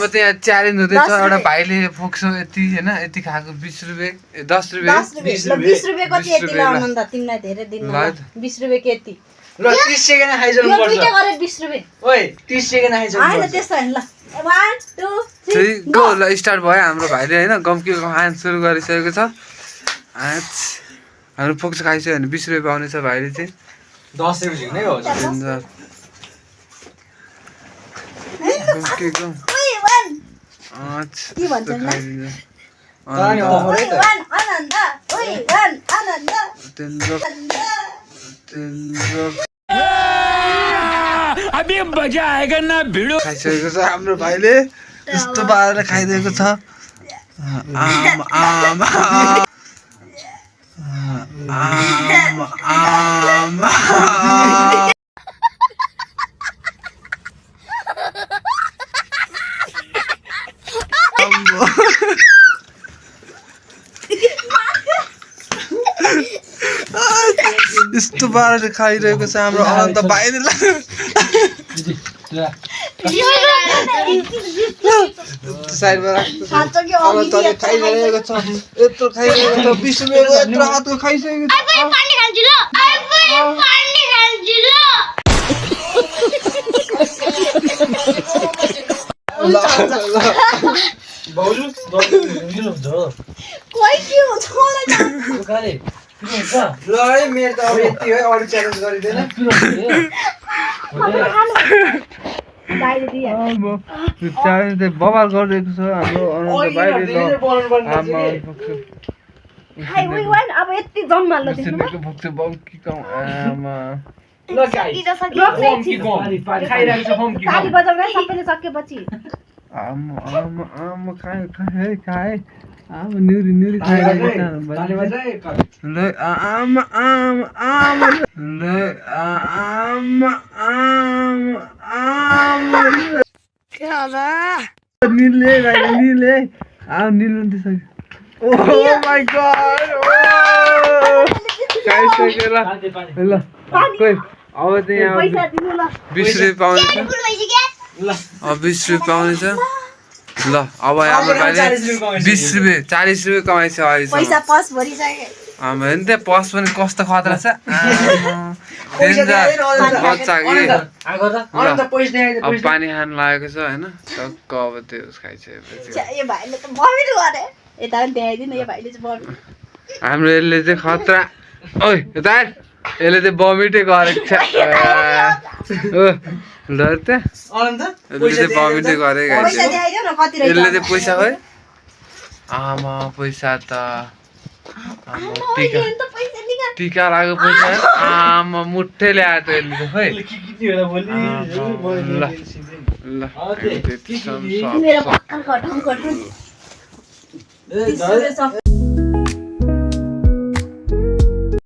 हाम्रो त्यहाँ च्यालेन्ज हुँदैछ एउटा भाइले फोक्सो यति हैन यति खाएको 20 रुपैयाँ 10 रुपैयाँ 20 रुपैयाँ कति यति आनन्द तिमीलाई धेरै दिन 20 रुपैयाँ के यति ल 30 सेकेन्ड खाइजाउनु पर्छ यो पिटा गरे 20 रुपैयाँ ओइ 30 सेकेन्ड खाइजाउनु हैन त्यस्तो हैन ल 1 2 3 गो ल स्टार्ट भयो हाम्रो भाइले हैन गम्की खान सुरु गरिसकेको छ हाम्रो फोक्सो खाइसक्यो भने 20 रुपैयाँ पाउने छ भाइले चाहिँ 10 रुपैयाँ झिक्नै हो गम्की गम के भन्छ नि अनि ओभरै त आनन्द ओइ वन आनन्द अभी मजा आएगा ना भिडो खाइसकेको छ हाम्रो भाइले यस्तो पाराले खाइदिएको छ आम आम आम आम यस्तो पाराले खाइरहेको छ हाम्रो अनन्त भाइले साइडमा राख्छ खाइरहेको छ यत्रो खाइरहेको छ 20 रुपैयाँको यत्रो हातको खाइसकेको छ बाउजु दिनु हुन्छ कोही के हुन्छ मलाई काले ल है मेरो त अब यति हो अरु च्यालेन्ज गरिदैन च्यालेन्ज बवाल गरिरहेको छ हाम्रो अनन्त भाइले हाइ वी वन अब यति जम्माल ल देख्नु भोक्छ बम्की कम आमा ल गाइस होम कि गम खाइरहेको छ होम कि ताली बजाउन सबैले सकेपछि आमा आमा आमा खाए आमा निरी खाइरहेको छ ताली बजाए ल आमा आमा आमा ल आमा आमा आमा क्या बा निले त्यसै ओह माय गॉड खाइसक्यो ल कोही अब चाहिँ यहाँ पैसा दिनु ल 20 रुपैयाँ पाउने छ ल अब 20 रुपैयाँ पाउने छ ल अब हाम्रो भाइले 20 रुपैयाँ 40 रुपैयाँ कमाइछ अहिलेसम्म पैसा पस भरिसके आमा हेर्नु त्यहाँ पस पनि कस्तो खतरा छ बच्चा कि अनन्त पैसा दिए अब पानी खान लागेको छ हैन टक्क अब त्यो खाइसकेपछि यो भाइले त बमिट गरे यता पनि देखाइदिनु यो भाइले चाहिँ बमिट हाम्रो यसले चाहिँ खतरा ओइ यता यसले चाहिँ बमिटै गरेको छ डर त अनन्त यसले चाहिँ बमिटै गरेको पैसा देखाइदिउ न कति रहेछ यसले चाहिँ पैसा खै आमा पैसा त टिका लाग्यो पैसा आमा मुठ्ठै ल्यायो त यसले त खै ल मेरो भक्का खटम खटम